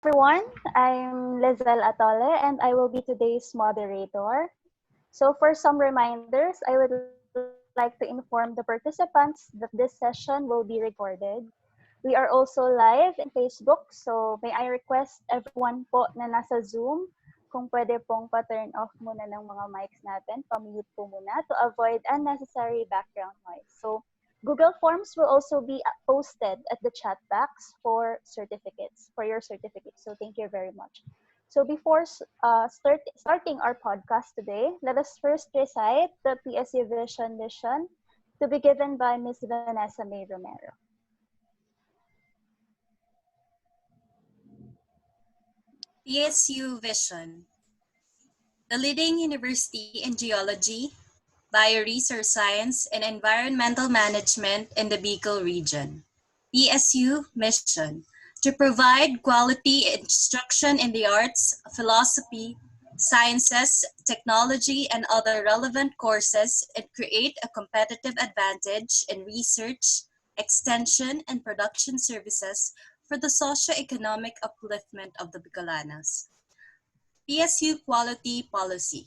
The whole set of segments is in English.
everyone. I'm Lizelle Atole and I will be today's moderator. So for some reminders, I would like to inform the participants that this session will be recorded. We are also live in Facebook, so may I request everyone po na nasa Zoom kung pwede pong pa-turn off muna ng mga mics natin, pa-mute po muna to avoid unnecessary background noise. So Google Forms will also be posted at the chat box for certificates, for your certificates. So thank you very much. So before starting our podcast today, let us first recite the PSU Vision mission to be given by Ms. Vanessa May Romero. PSU Vision, the leading university in geology, bioresource science, and environmental management in the Bicol region. PSU Mission, to provide quality instruction in the arts, philosophy, sciences, technology, and other relevant courses and create a competitive advantage in research, extension, and production services for the socio-economic upliftment of the Bicolanas. PSU Quality Policy.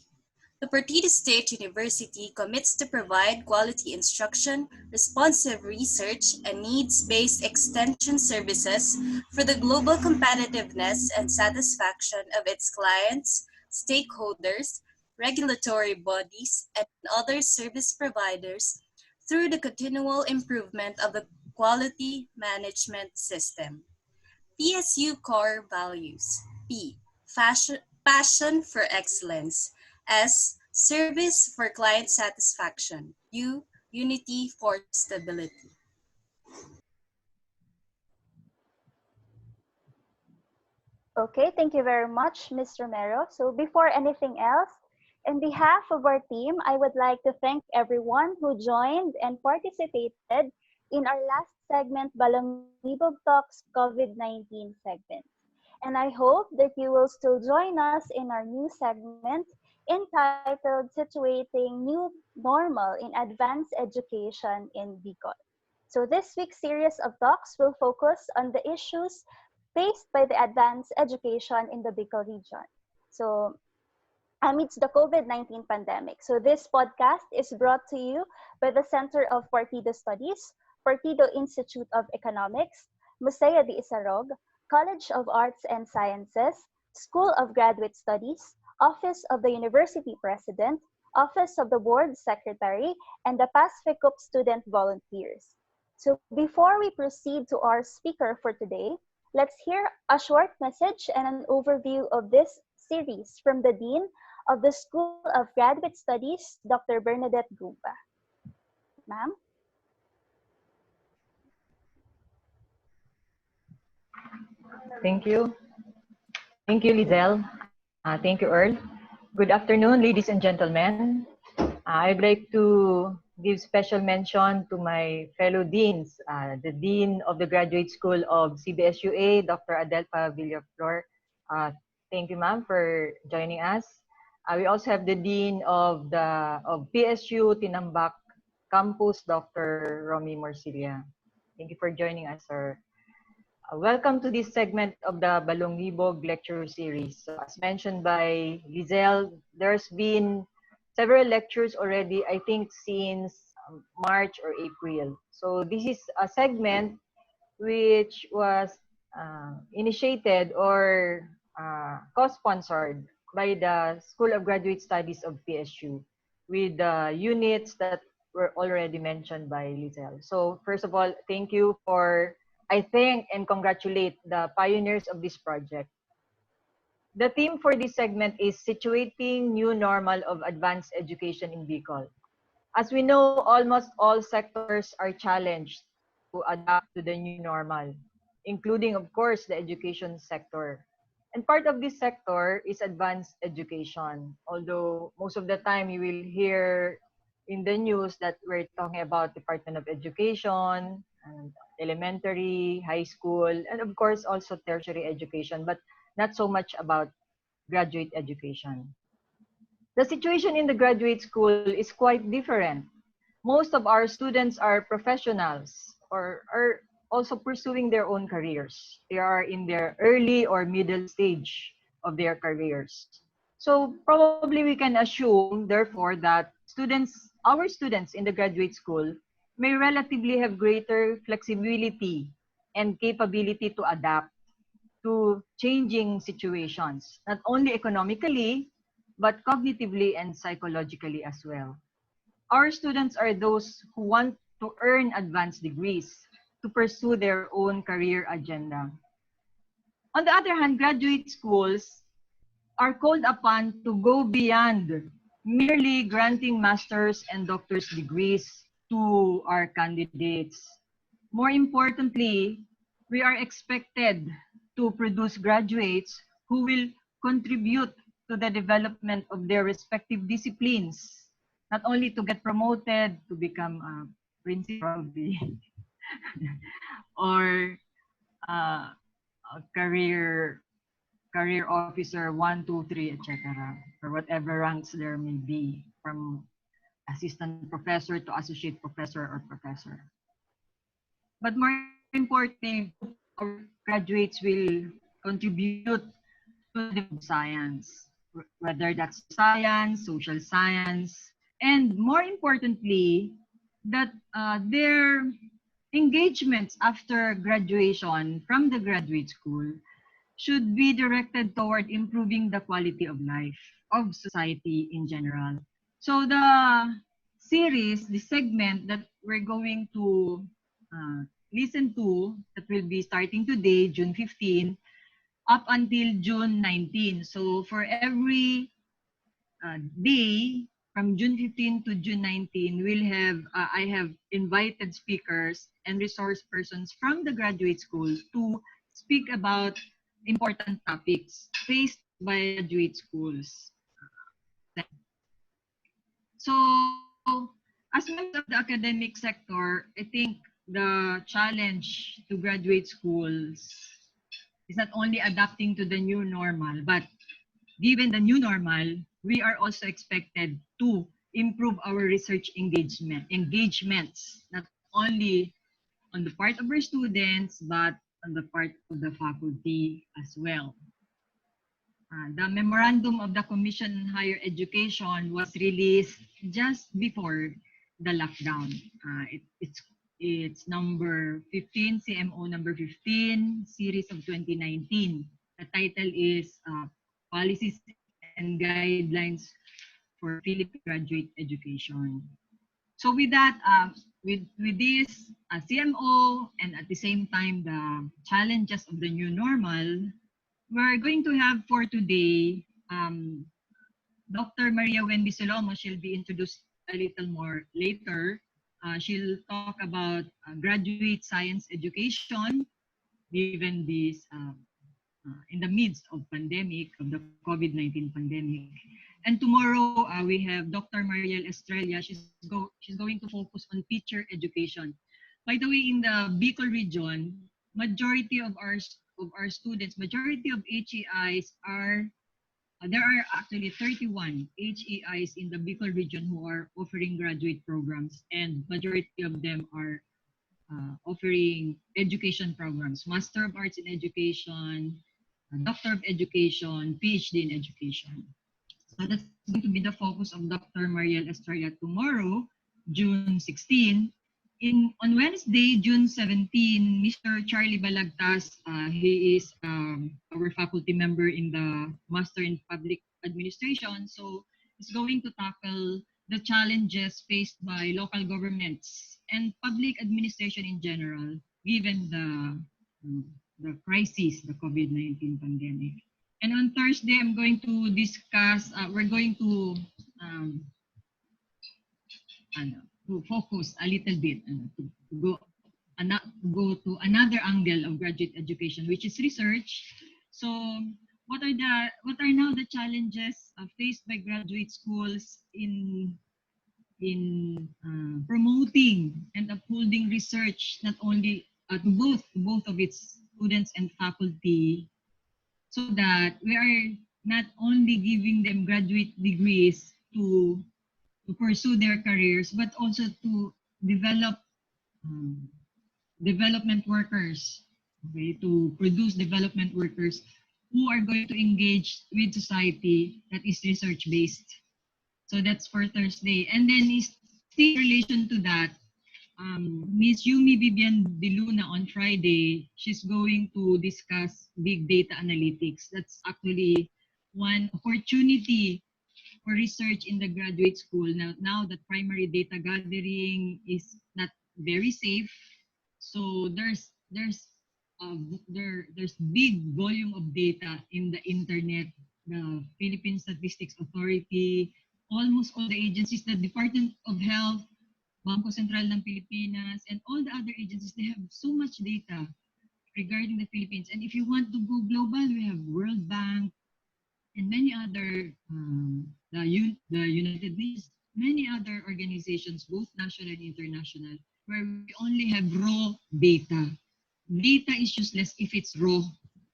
The Partido State University commits to provide quality instruction, responsive research, and needs-based extension services for the global competitiveness and satisfaction of its clients, stakeholders, regulatory bodies, and other service providers through the continual improvement of the quality management system. PSU Core Values. P. Passion for excellence. S. Service for client satisfaction. U. Unity for stability. Okay, thank you very much, Ms. Romero. So before anything else, on behalf of our team, I would like to thank everyone who joined and participated in our last segment, Balongibog Talks COVID-19 segment. And I hope that you will still join us in our new segment entitled Situating New Normal in Advanced Education in Bicol. So this week's series of talks will focus on the issues faced by the advanced education in the Bicol region. So amidst the COVID-19 pandemic. So this podcast is brought to you by the Center of Partido Studies, Partido Institute of Economics, Museo de Isarog, College of Arts and Sciences, School of Graduate Studies, Office of the University President, Office of the Board Secretary, and the Pacificup Student Volunteers. So before we proceed to our speaker for today, let's hear a short message and an overview of this series from the Dean of the School of Graduate Studies, Dr. Bernadette Gumba. Ma'am? Thank you. Thank you, Lizelle. Thank you, Earl. Good afternoon, ladies and gentlemen. I'd like to give special mention to my fellow deans, the Dean of the Graduate School of CBSUA, Dr. Adelpa Villaflor. Thank you, ma'am, for joining us. We also have the Dean of PSU Tinambak Campus, Dr. Romy Morcilla. Thank you for joining us, sir. Welcome to this segment of the Balongibog lecture series. So, as mentioned by Lizelle, there's been several lectures already, I think, since March or April. So this is a segment which was initiated or co-sponsored by the School of Graduate Studies of PSU with the units that were already mentioned by Lizelle. So first of all, thank you for, I thank and congratulate the pioneers of this project. The theme for this segment is Situating New Normal of Advanced Education in Bicol. As we know, almost all sectors are challenged to adapt to the new normal, including, of course, the education sector. And part of this sector is advanced education, although most of the time you will hear in the news that we're talking about Department of Education, and elementary, high school, and of course also tertiary education, but not so much about graduate education. The situation in the graduate school is quite different. Most of our students are professionals or are also pursuing their own careers. They are in their early or middle stage of their careers. So probably we can assume, therefore, that our students in the graduate school may relatively have greater flexibility and capability to adapt to changing situations, not only economically, but cognitively and psychologically as well. Our students are those who want to earn advanced degrees to pursue their own career agenda. On the other hand, graduate schools are called upon to go beyond merely granting master's and doctor's degrees to our candidates. More importantly, we are expected to produce graduates who will contribute to the development of their respective disciplines, not only to get promoted to become a principal or a career officer 1, 2, 3, etc., or whatever ranks there may be, from assistant professor to associate professor or professor. But more importantly, our graduates will contribute to the science, whether that's science, social science, and more importantly, that their engagements after graduation from the graduate school should be directed toward improving the quality of life of society in general. So the segment that we're going to listen to, that will be starting today, June 15, up until June 19. So for every day from June 15 to June 19, I have invited speakers and resource persons from the graduate school to speak about important topics faced by graduate schools. So, as members of the academic sector, I think the challenge to graduate schools is not only adapting to the new normal, but given the new normal, we are also expected to improve our research engagements, not only on the part of our students, but on the part of the faculty as well. The memorandum of the Commission on Higher Education was released just before the lockdown. It's number 15, CMO number 15, series of 2019. The title is Policies and Guidelines for Philippine Graduate Education. So with that, with this CMO, and at the same time the challenges of the new normal, we're going to have for today Dr. Maria Wendy Solomo. She'll be introduced a little more later. She'll talk about graduate science education given this in the midst of pandemic, of the COVID-19 pandemic. And tomorrow we have Dr. Mariel Estrella. She's going to focus on teacher education. By the way, in the Bicol region, majority of our students, majority of HEIs are, there are actually 31 HEIs in the Bicol region who are offering graduate programs, and majority of them are offering education programs, Master of Arts in Education, Doctor of Education, PhD in Education. So that's going to be the focus of Dr. Mariel Estrella tomorrow, June 16. On Wednesday, June 17, Mr. Charlie Balagtas, he is our faculty member in the Master in Public Administration. So he's going to tackle the challenges faced by local governments and public administration in general, given the crisis, the COVID-19 pandemic. And on Thursday, I'm going to discuss, we're going to focus a little bit, to go to another angle of graduate education, which is research. So what are now the challenges faced by graduate schools in promoting and upholding research, not only to both of its students and faculty, so that we are not only giving them graduate degrees to pursue their careers, but also to develop development workers, okay, to produce development workers who are going to engage with society that is research-based. So that's for Thursday. And then still in relation to that, Miss Yumi Vivian De Luna on Friday, she's going to discuss big data analytics. That's actually one opportunity for research in the graduate school. Now that primary data gathering is not very safe, so there's big volume of data in the internet. The Philippine Statistics Authority, almost all the agencies, the Department of Health, Bangko Sentral ng Pilipinas, and all the other agencies, they have so much data regarding the Philippines. And if you want to go global, we have World Bank and many other, the United Nations, many other organizations, both national and international, where we only have raw data. Data is useless if it's raw.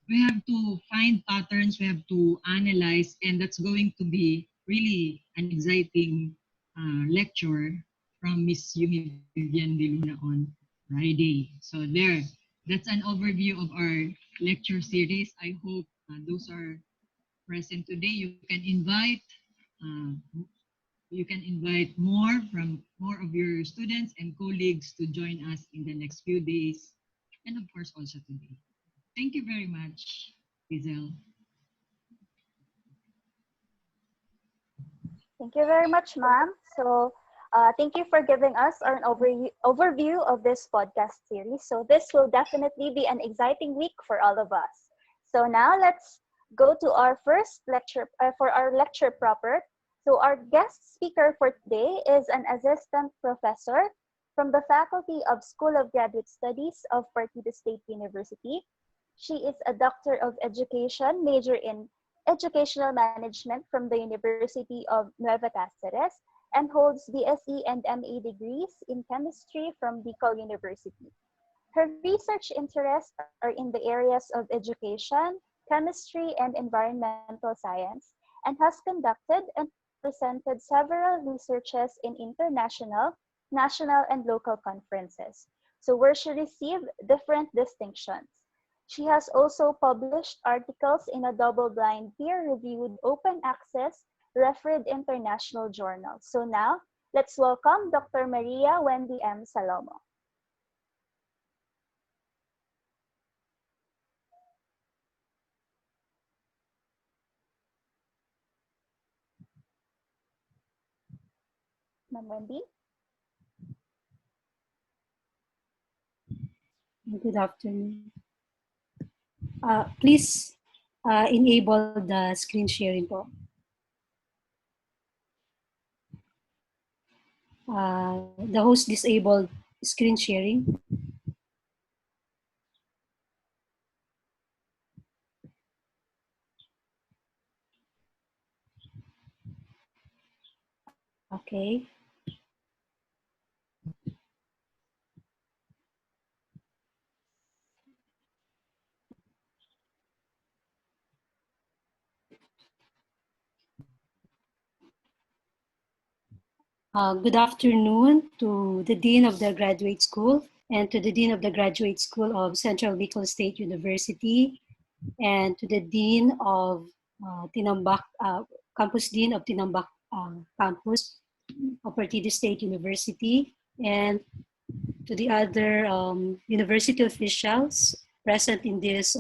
We have to find patterns, we have to analyze, and that's going to be really an exciting lecture from Miss Yumi Vivian De Luna on Friday. So there, that's an overview of our lecture series. I hope those are present today. Uh, you can invite more of your students and colleagues to join us in the next few days, and of course also today. Thank you very much, Giselle. Thank you very much, ma'am. So, thank you for giving us an overview of this podcast series. So, this will definitely be an exciting week for all of us. So, now let's go to our first lecture for our lecture proper. So, our guest speaker for today is an assistant professor from the Faculty of School of Graduate Studies of Partido State University. She is a Doctor of Education, major in Educational Management from the University of Nueva Cáceres, and holds BSc and MA degrees in Chemistry from Bicol University. Her research interests are in the areas of education, chemistry, and environmental science, and has conducted and presented several researches in international, national, and local conferences, so where she received different distinctions. She has also published articles in a double-blind, peer-reviewed, open-access, refereed international journal. So now, let's welcome Dr. Maria Wendy M. Salomo. Ma'am Wendy? Good afternoon. Please enable the screen sharing po. The host disabled screen sharing. Okay. Good afternoon to the Dean of the Graduate School and to the Dean of the Graduate School of Central Bicol State University and to the Dean of Tinambak, Campus Dean of Tinambak Campus of Partido State University, and to the other university officials present in this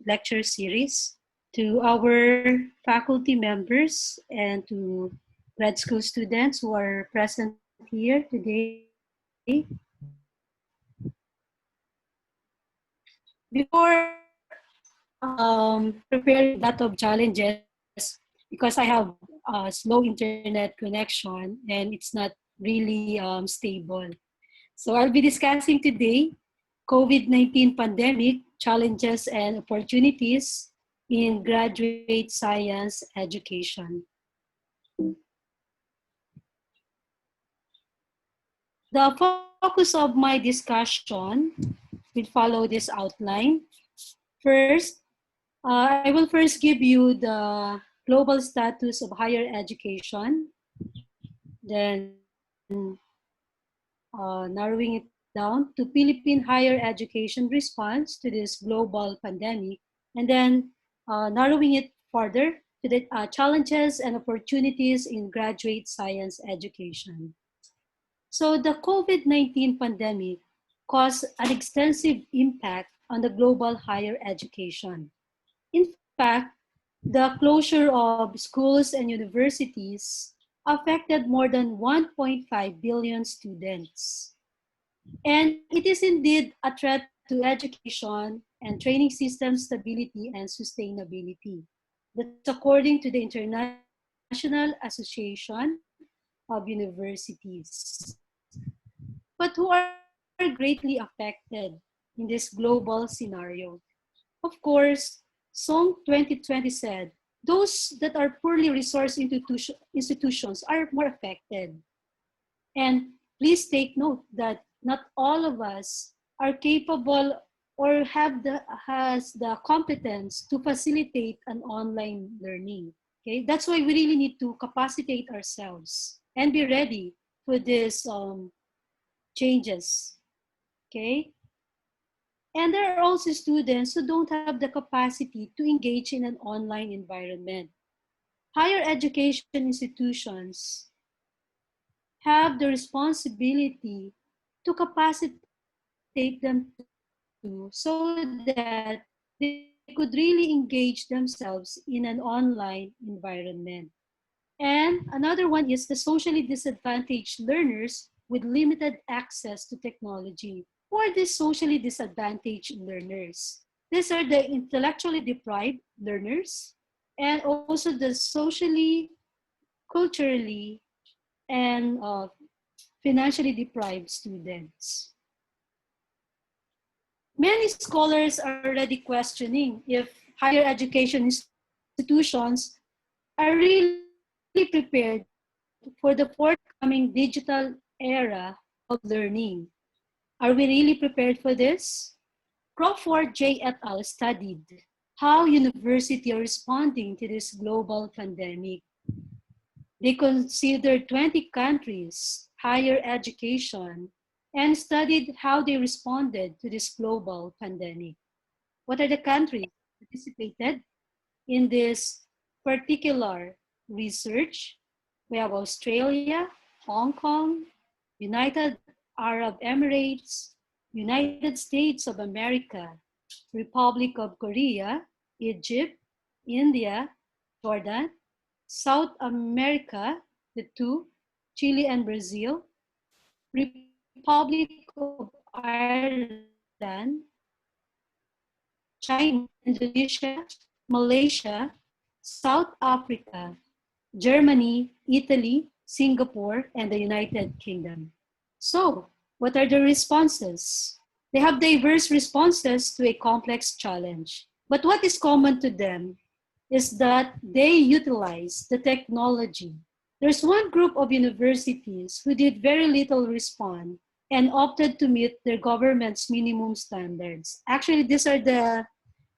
lecture series, to our faculty members, and to grad school students who are present here today. Before preparing a lot of challenges, because I have a slow internet connection and it's not really stable. So I'll be discussing today COVID-19 pandemic challenges and opportunities in graduate science education. The focus of my discussion will follow this outline. First, I will first give you the global status of higher education, then narrowing it down to Philippine higher education response to this global pandemic, and then narrowing it further to the challenges and opportunities in graduate science education. So the COVID-19 pandemic caused an extensive impact on the global higher education. In fact, the closure of schools and universities affected more than 1.5 billion students. And it is indeed a threat to education and training system stability and sustainability. That's according to the International Association of Universities. But who are greatly affected in this global scenario? Of course, Song 2020 said, those that are poorly resourced institutions are more affected. And please take note that not all of us are capable or has the competence to facilitate an online learning. Okay, that's why we really need to capacitate ourselves and be ready for these changes. Okay, and there are also students who don't have the capacity to engage in an online environment. Higher education institutions have the responsibility to capacitate them too so that they could really engage themselves in an online environment. And another one is the socially disadvantaged learners with limited access to technology. Who are these socially disadvantaged learners? These are the intellectually deprived learners and also the socially, culturally, and financially deprived students. Many scholars are already questioning if higher education institutions are really prepared for the forthcoming digital era of learning. Are we really prepared for this? Crawford J. et al. studied how universities are responding to this global pandemic. They considered 20 countries' higher education and studied how they responded to this global pandemic. What are the countries participated in this particular research? We have Australia, Hong Kong, United Arab Emirates, United States of America, Republic of Korea, Egypt, India, Jordan, South America, the two, Chile and Brazil, Republic of Ireland, China, Indonesia, Malaysia, South Africa, Germany, Italy, Singapore, and the United Kingdom. So, what are the responses? They have diverse responses to a complex challenge. But what is common to them is that they utilize the technology. There's one group of universities who did very little respond and opted to meet their government's minimum standards. Actually, these are the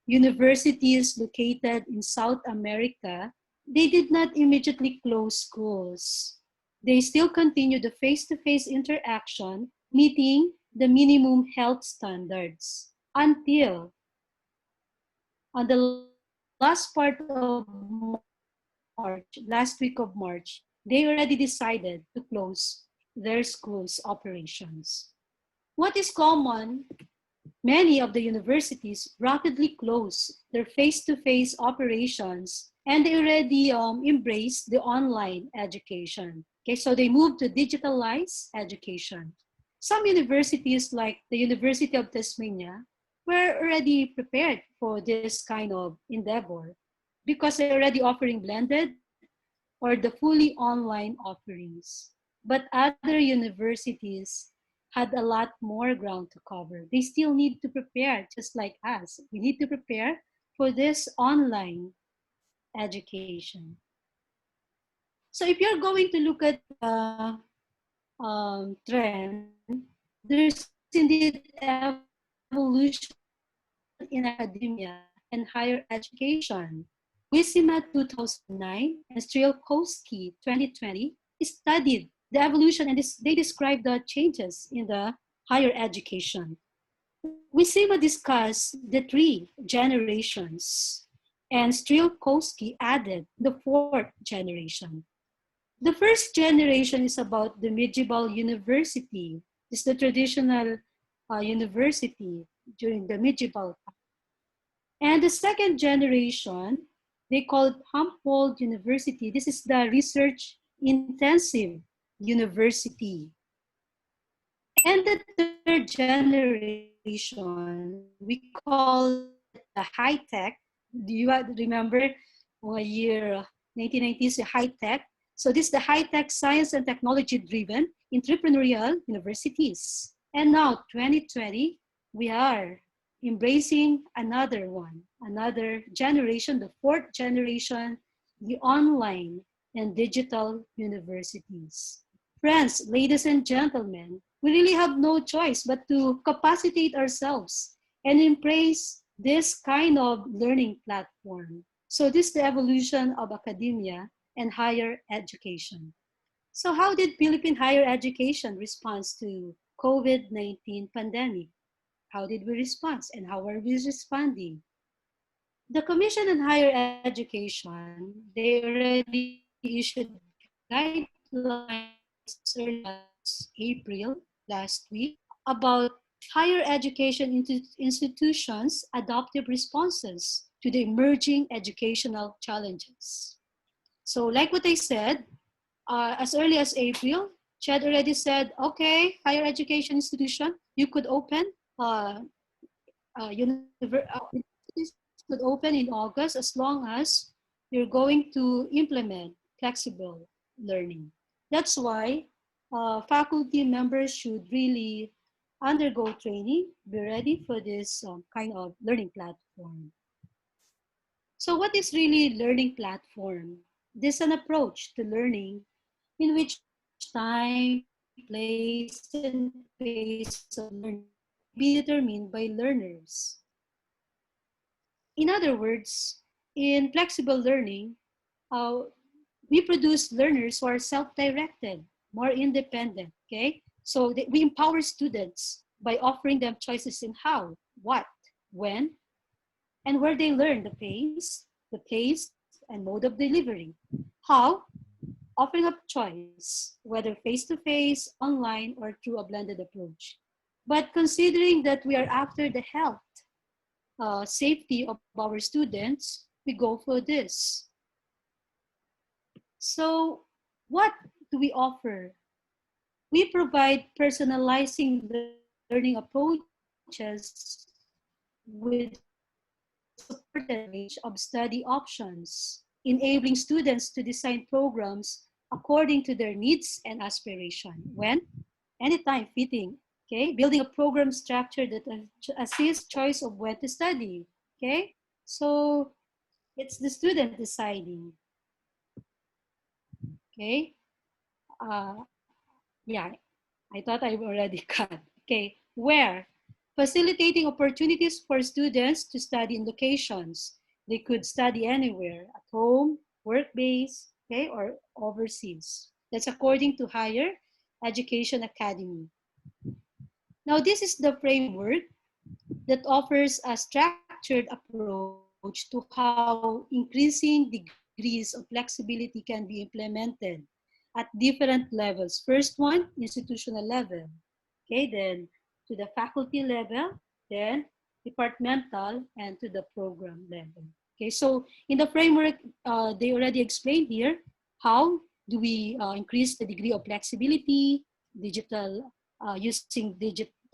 universities located in South America. They did not immediately close schools. They still continue the face-to-face interaction, meeting the minimum health standards until on the last part of March, last week of March, they already decided to close their schools' operations. What is common? Many of the universities rapidly close their face-to-face operations and they already embrace the online education. Okay, so they moved to digitalized education. Some universities like the University of Tasmania were already prepared for this kind of endeavor because they're already offering blended or the fully online offerings. But other universities had a lot more ground to cover. They still need to prepare, just like us. We need to prepare for this online education. So if you're going to look at the trend, there's indeed evolution in academia and higher education. WISIMA 2009 and Strielkowski 2020 studied the evolution and they described the changes in the higher education. We SEMA discussed the three generations, and Strielkowski added the fourth generation. The first generation is about the medieval university. It's the traditional university during the medieval time. And the second generation, they call it Humboldt University. This is the research intensive university. And the third generation, we call it the high tech. Do you remember year 1990s, the high tech? So this is the high tech science and technology driven entrepreneurial universities. And now 2020, we are embracing another one, another generation, the fourth generation, the online and digital universities. Friends, ladies and gentlemen, we really have no choice but to capacitate ourselves and embrace this kind of learning platform. So this is the evolution of academia and higher education. So how did Philippine higher education respond to COVID-19 pandemic? How did we respond and how are we responding? The Commission on Higher Education, they already issued guidelines as early as April last week about higher education institutions' adaptive responses to the emerging educational challenges. So like what I said, as early as April, Chad already said, okay, higher education institution, you could open universities could open in August as long as you're going to implement flexible learning. That's why faculty members should really undergo training, be ready for this kind of learning platform. So what is really learning platform? This is an approach to learning in which time, place, and pace of learning may be determined by learners. In other words, in flexible learning, uh, we produce learners who are self-directed, more independent, okay? So we empower students by offering them choices in how, what, when, and where they learn the pace, and mode of delivery. How? Offering up choice, whether face-to-face, online, or through a blended approach. But considering that we are after the health, safety of our students, we go for this. So what do we offer? We provide personalizing learning approaches with a supported range of study options, enabling students to design programs according to their needs and aspiration. When? Anytime fitting. Okay, building a program structure that assists choice of where to study. Okay, so it's the student deciding. Okay, uh, yeah, I thought I already cut. Okay, where? Facilitating opportunities for students to study in locations. They could study anywhere, at home, work base, okay, or overseas. That's according to Higher Education Academy. Now, this is the framework that offers a structured approach to how increasing degrees of flexibility can be implemented at different levels. First one, institutional level. Okay, then to the faculty level, then departmental, and to the program level. Okay, so in the framework, they already explained here how do we increase the degree of flexibility, digital, using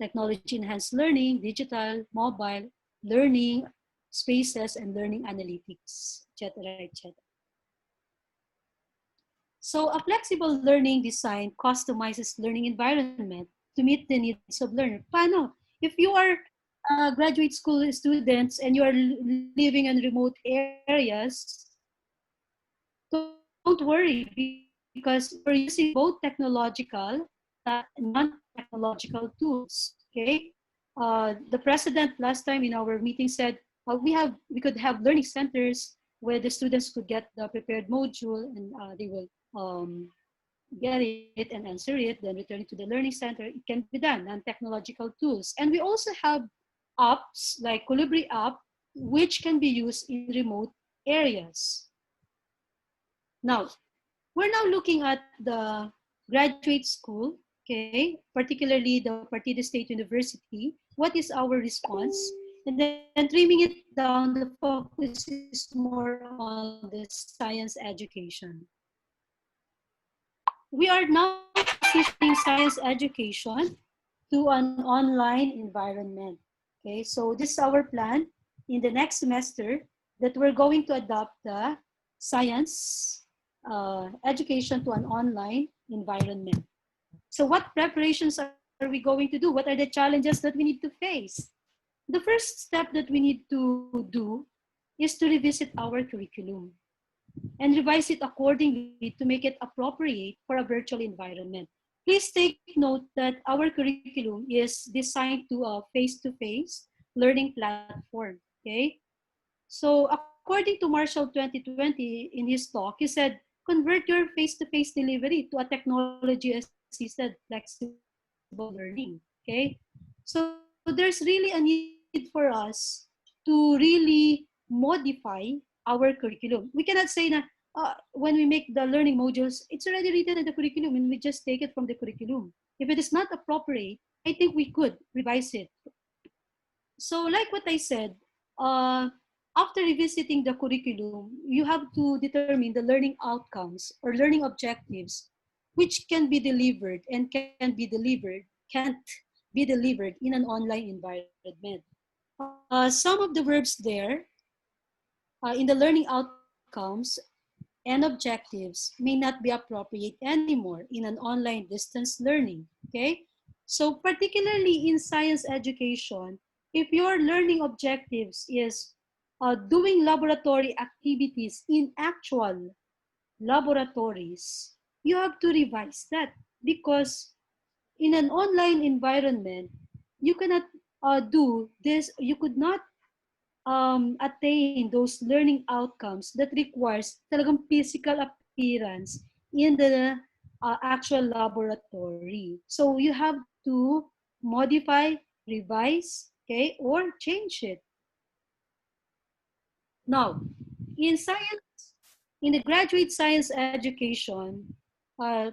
technology enhanced learning, digital, mobile, learning spaces, and learning analytics, etc., etc. So a flexible learning design customizes learning environment to meet the needs of learner. Paano? If you are graduate school students and you are living in remote areas, don't worry because we're using both technological non-technological tools. Okay, the president last time in our meeting said we could have learning centers where the students could get the prepared module and they will get it and answer it, then return it to the learning center. It can be done, non-technological tools. And we also have apps like Colibri app, which can be used in remote areas. Now, we're now looking at the graduate school, okay, particularly the Partido State University. What is our response? And then trimming it down, the focus is more on the science education. We are now transitioning science education to an online environment. Okay, so this is our plan in the next semester that we're going to adopt the science education to an online environment. So what preparations are we going to do? What are the challenges that we need to face? The first step that we need to do is to revisit our curriculum and revise it accordingly to make it appropriate for a virtual environment. Please take note that our curriculum is designed to a face-to-face learning platform, okay? So according to Marshall 2020, in his talk, he said, convert your face-to-face delivery to a technology-assisted flexible learning, okay? So there's really a need for us to really modify our curriculum. We cannot say that when we make the learning modules, it's already written in the curriculum and we just take it from the curriculum. If it is not appropriate, I think we could revise it. So like what I said, uh, after revisiting the curriculum, you have to determine the learning outcomes or learning objectives which can be delivered and can't be delivered in an online environment. Some of the verbs there in the learning outcomes and objectives may not be appropriate anymore in an online distance learning, okay? So particularly in science education, if your learning objectives is doing laboratory activities in actual laboratories, you have to revise that because in an online environment, you cannot do this, you could not attain those learning outcomes that requires talagang physical appearance in the actual laboratory. So you have to modify, revise, okay, or change it. Now, in science, in the graduate science education,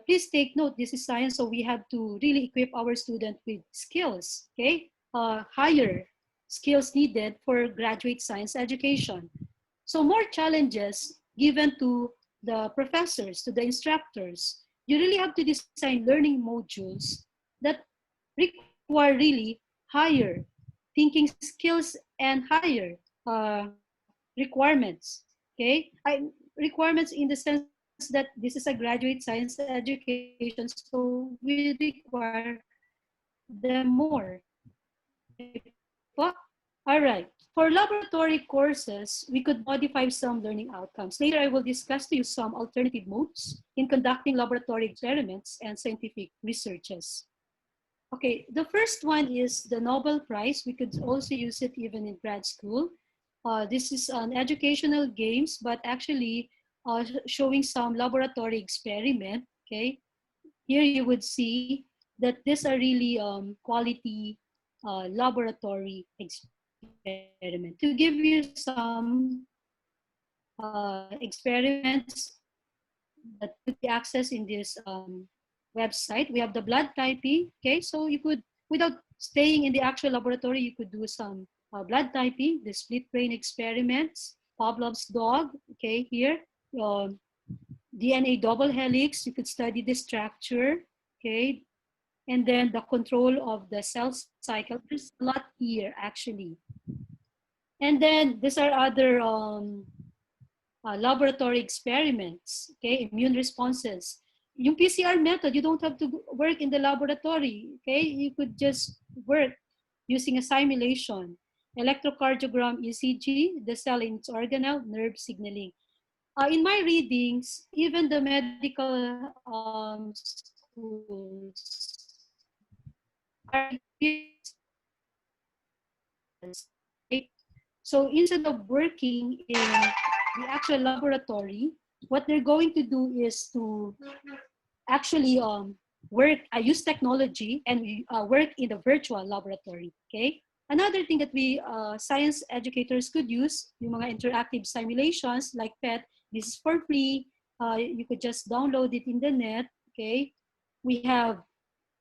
please take note, this is science, so we have to really equip our student with skills, okay? Higher skills needed for graduate science education. So more challenges given to the professors, to the instructors. You really have to design learning modules that require really higher thinking skills and higher requirements. Okay, requirements in the sense that this is a graduate science education, so we require them more. Okay po? All right. For laboratory courses, we could modify some learning outcomes. Later, I will discuss to you some alternative modes in conducting laboratory experiments and scientific researches. Okay, the first one is the Nobel Prize. We could also use it even in grad school. This is an educational games, but actually showing some laboratory experiment. Okay, here you would see that these are really quality laboratory experiment. To give you some experiments that could be accessed in this website, we have the blood typing. Okay, so you could, without staying in the actual laboratory, you could do some blood typing, the split brain experiments, Pavlov's dog. Okay, here, DNA double helix, you could study the structure. Okay, and then the control of the cell cycle. There's a lot here actually. And then these are other laboratory experiments, okay, immune responses. Yung PCR method, you don't have to work in the laboratory, okay? You could just work using a simulation. Electrocardiogram, ECG, the cell in its organelle, nerve signaling. In my readings, even the medical schools are experiencing this, okay? So instead of working in the actual laboratory, what they're going to do is to actually work, use technology, and we work in the virtual laboratory. Okay. Another thing that we science educators could use, yung mga interactive simulations like PET. This is for free. You could just download it in the net. Okay. We have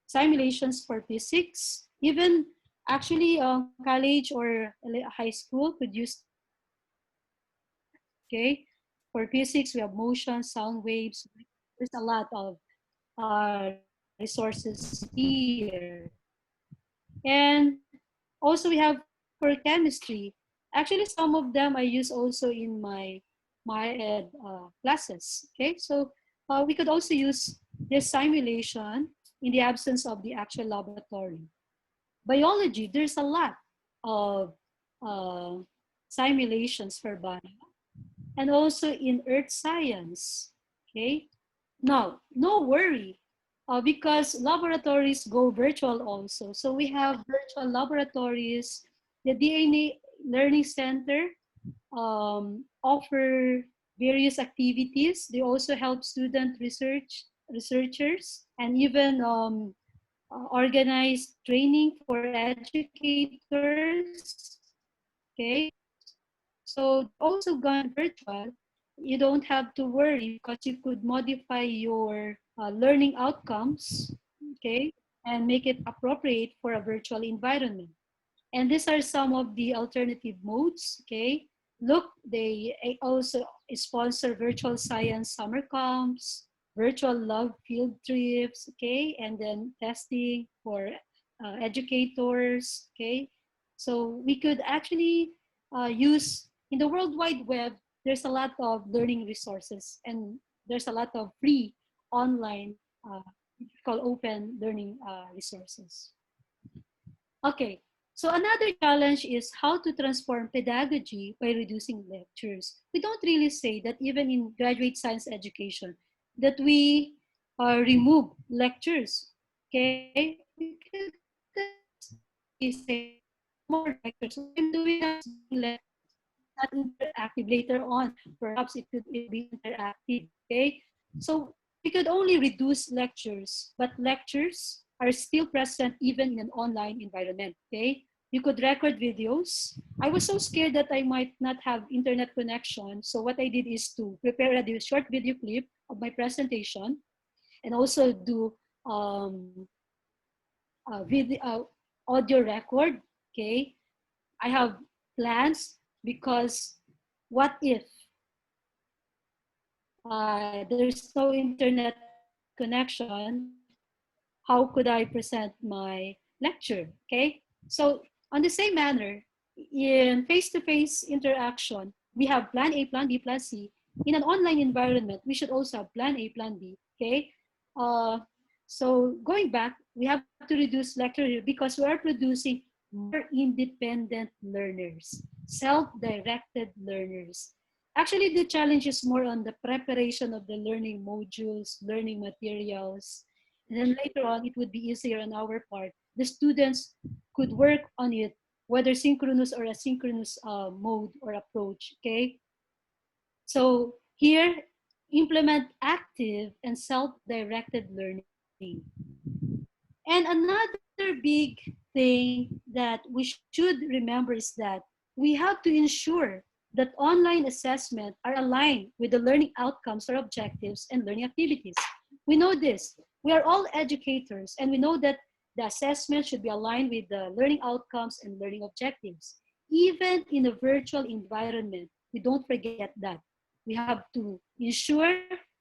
simulations for physics. Even actually, college or high school could use that. Okay. For physics, we have motion, sound waves. There's a lot of resources here. And also we have for chemistry. Actually, some of them I use also in my ed classes. Okay, so we could also use this simulation in the absence of the actual laboratory. Biology, there's a lot of uh, simulations for bio, and also in earth science. Okay, now no worry, because laboratories go virtual also. So we have virtual laboratories. The DNA Learning Center offer various activities. They also help researchers, and even organize training for educators. Okay, so they also gone virtual. You don't have to worry because you could modify your learning outcomes, okay, and make it appropriate for a virtual environment. And these are some of the alternative modes, okay? Look, they also sponsor virtual science summer camps, virtual lab field trips, okay? And then testing for educators, okay? So we could actually use, in the World Wide Web, there's a lot of learning resources, and there's a lot of free online, called open learning resources. Okay, so another challenge is how to transform pedagogy by reducing lectures. We don't really say that even in graduate science education that we remove lectures. Okay, we could actually say more lectures. What I'm doing now is doing lectures, not interactive. Later on, perhaps it be interactive. Okay, so we could only reduce lectures, but lectures are still present even in an online environment. Okay, you could record videos. I was so scared that I might not have internet connection, so what I did is to prepare a short video clip of my presentation, and also do video audio record. Okay, I have plans because what if there's no internet connection? How could I present my lecture? Okay, so on the same manner, in face-to-face interaction, we have plan A, plan B, plan C. In an online environment, we should also have plan A, plan B. Okay, uh, so going back, we have to reduce lecture here because we are producing more independent learners, self-directed learners. Actually, the challenge is more on the preparation of the learning modules, learning materials, and then later on, it would be easier on our part. The students could work on it, whether synchronous or asynchronous mode or approach, okay? So here, implement active and self-directed learning. And another big thing that we should remember is that we have to ensure that online assessment are aligned with the learning outcomes or objectives and learning activities. We know this. We are all educators, and we know that the assessment should be aligned with the learning outcomes and learning objectives. Even in a virtual environment, we don't forget that. We have to ensure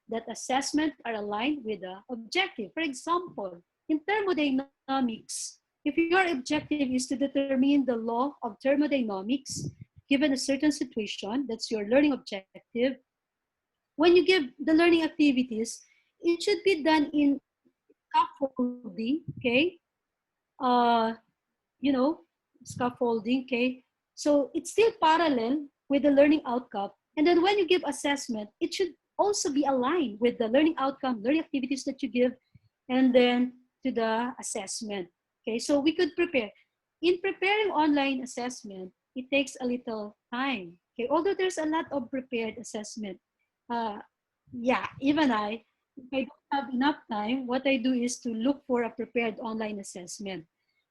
that assessment are aligned with the objective. For example, in thermodynamics, if your objective is to determine the law of thermodynamics, given a certain situation, that's your learning objective, when you give the learning activities, it should be done in scaffolding, okay? Uh, scaffolding, okay? So it's still parallel with the learning outcome. And then when you give assessment, it should also be aligned with the learning outcome, learning activities that you give, and then to the assessment. Okay, so we could prepare. In preparing online assessment, it takes a little time. Okay, although there's a lot of prepared assessment. Uh, yeah, even I if I don't have enough time, what I do is to look for a prepared online assessment.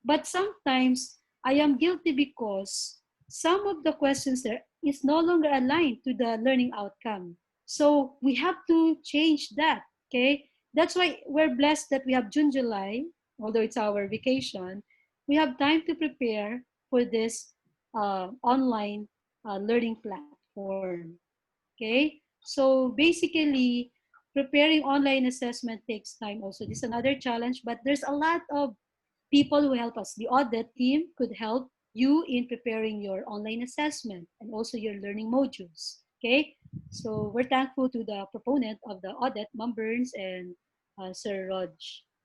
But sometimes I am guilty because some of the questions there is no longer aligned to the learning outcome. So we have to change that. Okay. That's why we're blessed that we have June, July, although it's our vacation, we have time to prepare for this online learning platform. Okay. So basically, preparing online assessment takes time also. This is another challenge, but there's a lot of people who help us. The audit team could help you in preparing your online assessment and also your learning modules. Okay, so we're thankful to the proponent of the audit, Ma'am Burns and Sir Rog.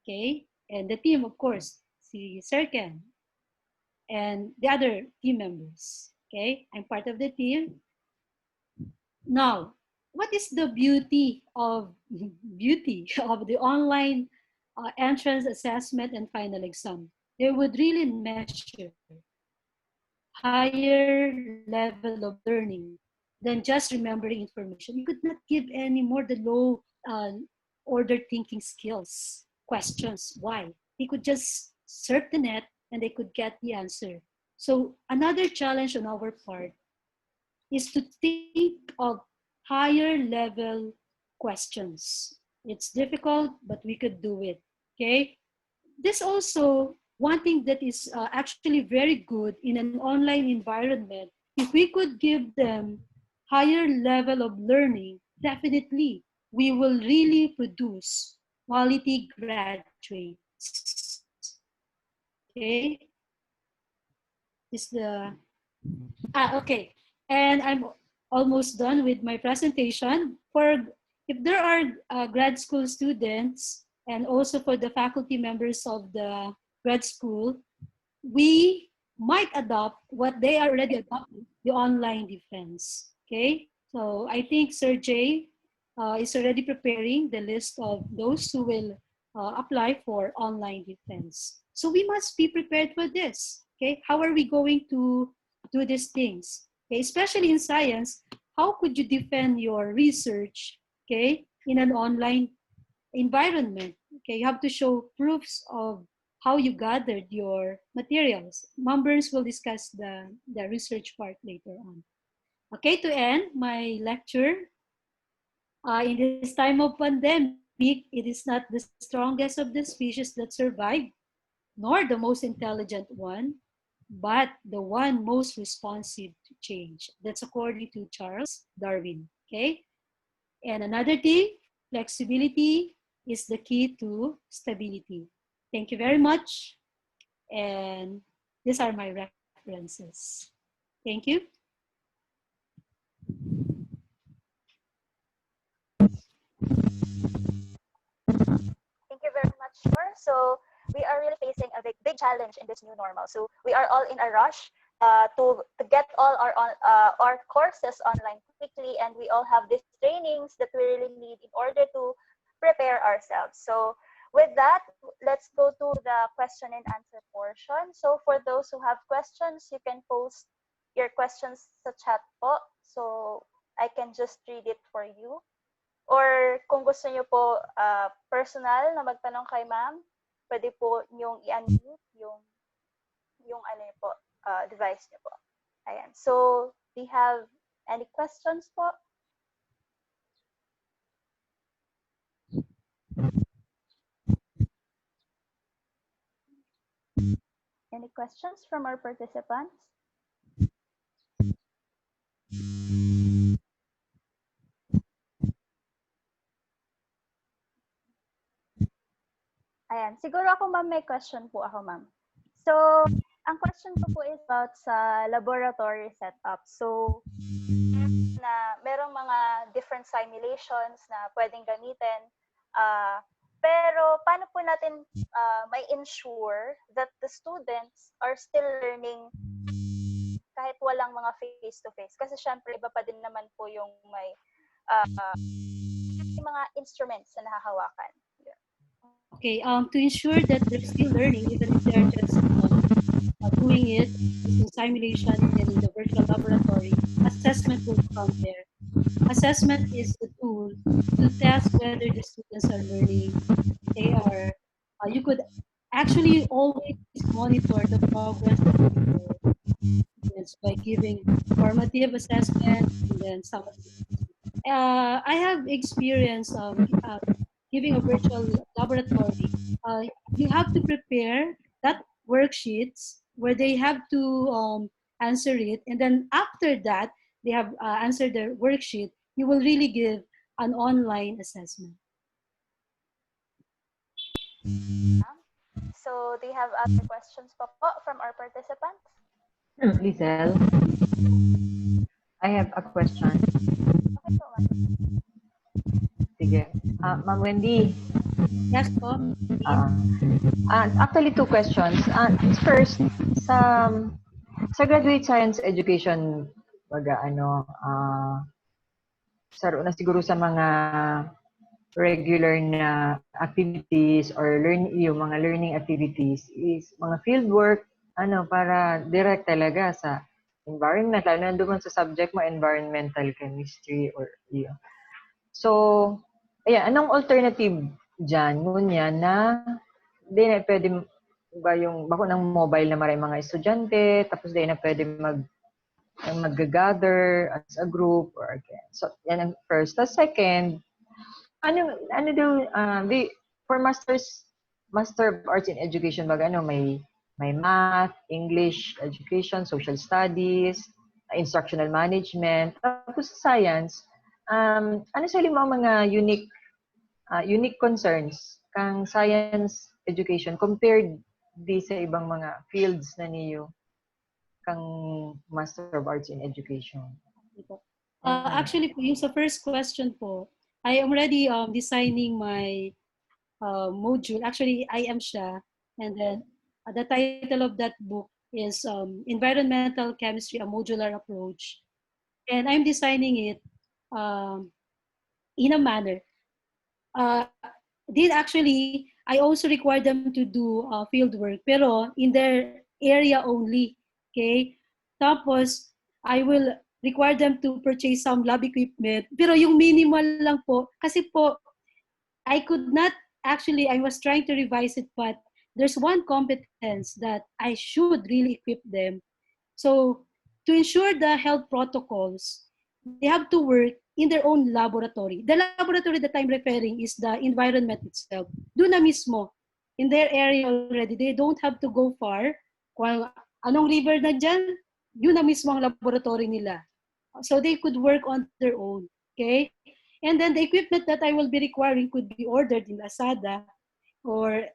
Okay, and the team, of course, si Sir Ken and the other team members. Okay, I'm part of the team. Now, what is the beauty of beauty of the online entrance assessment and final exam? They would really measure higher level of learning than just remembering information. You could not give any more the low order thinking skills questions. Why? They could just surf the net and they could get the answer. So another challenge on our part is to think of higher level questions. It's difficult, but we could do it. Okay. This also one thing that is actually very good in an online environment. If we could give them higher level of learning, definitely we will really produce quality graduates. Okay. Is the okay. And I'm almost done with my presentation. For if there are grad school students and also for the faculty members of the grad school, we might adopt what they are already adopting, the online defense. Okay, so I think Sir Jay is already preparing the list of those who will apply for online defense. So we must be prepared for this. Okay, how are we going to do these things? Okay, especially in science, how could you defend your research, okay, in an online environment? Okay, you have to show proofs of how you gathered your materials. Members will discuss the research part later on. Okay, to end my lecture, in this time of pandemic, it is not the strongest of the species that survived, nor the most intelligent one, but the one most responsive to change. That's according to Charles Darwin. Okay? And another thing, flexibility is the key to stability. Thank you very much. And these are my references. Thank you. Thank you very much, sir. So we are really facing a big challenge in this new normal. So we are all in a rush to get all our courses online quickly, and we all have these trainings that we really need in order to prepare ourselves. So with that, let's go to the question and answer portion. So for those who have questions, you can post your questions sa chat po. So I can just read it for you. Or kung gusto niyo po personal na magtanong kay ma'am, pwede po niyong i-unmute yung ano niyo po, device niyo po. Ayan. So, do you have any questions po? Any questions from our participants? Ayan. Siguro ako, ma'am, may question po ako, ma'am. So, ang question ko po is about sa laboratory setup. So, na merong mga different simulations na pwedeng gamitin. Pero paano po natin may ensure that the students are still learning kahit walang mga face-to-face? Kasi syempre, iba pa din naman po yung may mga instruments na nahahawakan. Okay, to ensure that they're still learning, even if they're just doing it using simulation and in the virtual laboratory, assessment will come there. Assessment is the tool to test whether the students are learning. They are, you could actually always monitor the progress of your students by giving formative assessment and then some. I have experience giving a virtual laboratory. You have to prepare that worksheets where they have to answer it, and then after that they have answered their worksheet. You will really give an online assessment. So do you have other questions pa po from our participants? Lizelle, I have a question. Okay po, ma'am. Sige. Ma'am Wendy, Yes po. actually two questions. First, sa graduate science education, baga saro na siguro sa mga regular na activities or yung mga learning activities is mga field work, para direct talaga sa environment, lalo na doon sa subject mo, environmental chemistry or yun. So, ayan, anong alternative dyan? Ngunya na di na pwede ba yung bako ng mobile na maraming mga estudyante, tapos di na pwede mag-gather as a group or again. So, yan ang first. The second, ano daw, for Master of Arts in Education, may math, English education, social studies, instructional management, tapos science. Ano sa mga unique concerns kang science education compared di sa ibang mga fields na niyo kang Master of Arts in Education? Actually, yung sa first question po, I am already designing my module. Actually, I am siya. And then the title of that book is Environmental Chemistry, a Modular Approach. And I'm designing it in a manner. Actually, I also require them to do field work, pero in their area only. Okay? Tapos, I will require them to purchase some lab equipment. Pero yung minimal lang po, kasi po, I could not, actually, I was trying to revise it, but there's one competence that I should really equip them. So, to ensure the health protocols, they have to work in their own laboratory. The laboratory that I'm referring is the environment itself. Doon na mismo, in their area already, they don't have to go far. Kung anong river na dyan, yun na mismo ang laboratory nila. So they could work on their own. Okay? And then the equipment that I will be requiring could be ordered in Lazada or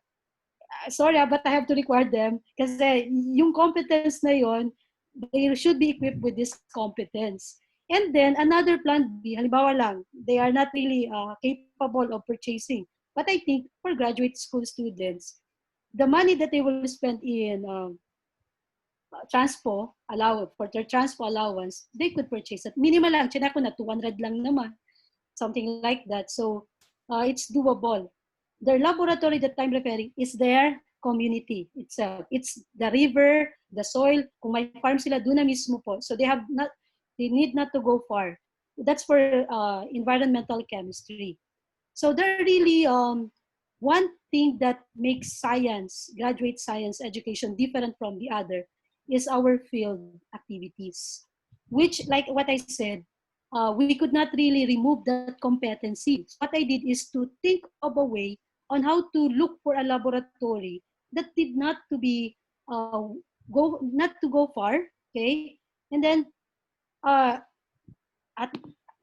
sorry, but I have to require them kasi yung competence na yon, they should be equipped with this competence. And then another plan B, halimbawa lang, they are not really capable of purchasing. But I think for graduate school students, the money that they will spend in transpo allowance, for their transpo allowance, they could purchase it. Minimal lang, chinak ko na 200 lang naman, something like that. So it's doable. The laboratory that I'm referring is their community itself. It's the river, the soil. Kung may farm sila, doon na mismo po. So they need not to go far. That's for environmental chemistry. So there really one thing that makes science, graduate science education different from the other is our field activities, which, like what I said, we could not really remove that competency. So what I did is to think of a way on how to look for a laboratory that did not to be not to go far, okay, and then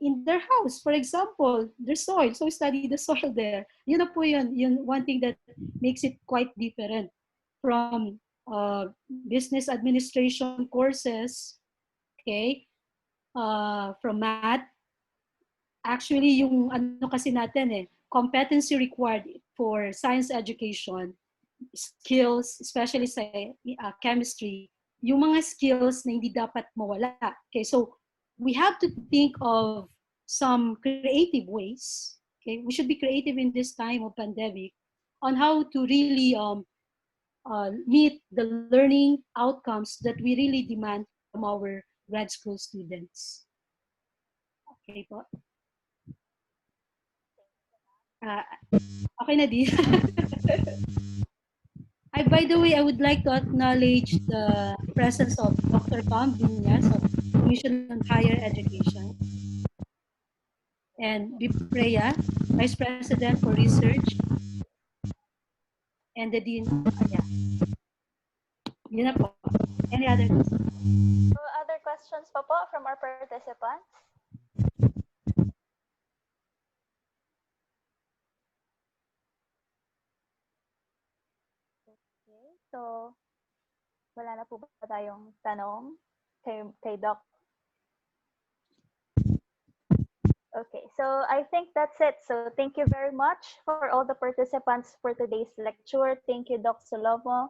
in their house, for example, their soil. So study the soil there. Yun na po yun one thing that makes it quite different from business administration courses, okay, from math. Actually, yung ano kasi natin competency required for science education, skills, especially sa chemistry, yung mga skills na hindi dapat mawala. Okay, so we have to think of some creative ways. Okay, we should be creative in this time of pandemic on how to really meet the learning outcomes that we really demand from our grad school students. Okay po. Okay na din. By the way, I would like to acknowledge the presence of Dr. Pam Binyas of Commission on Higher Education and Bipreya, Vice President for Research, and the Dean. Yeah. Yun na po. Any other questions? So, other questions pa po from our participants? Okay, so wala na po ba tayong tanong kay Doc? Okay, so I think that's it. So thank you very much for all the participants for today's lecture. Thank you, Doc Solomo.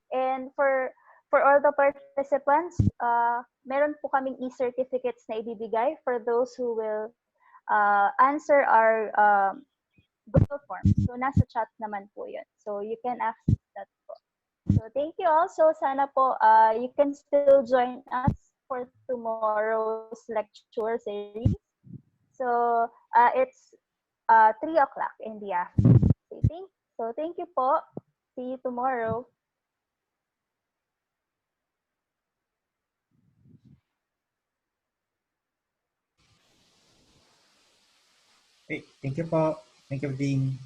And for all the participants, meron po kaming e-certificates na ibibigay for those who will answer our Google Form. So nasa chat naman po yun. So you can access that po. So thank you also. Sana po you can still join us for tomorrow's lecture series. So it's 3 o'clock in the afternoon. So thank you po. See you tomorrow. Okay, thank you po. Thank you, Dean.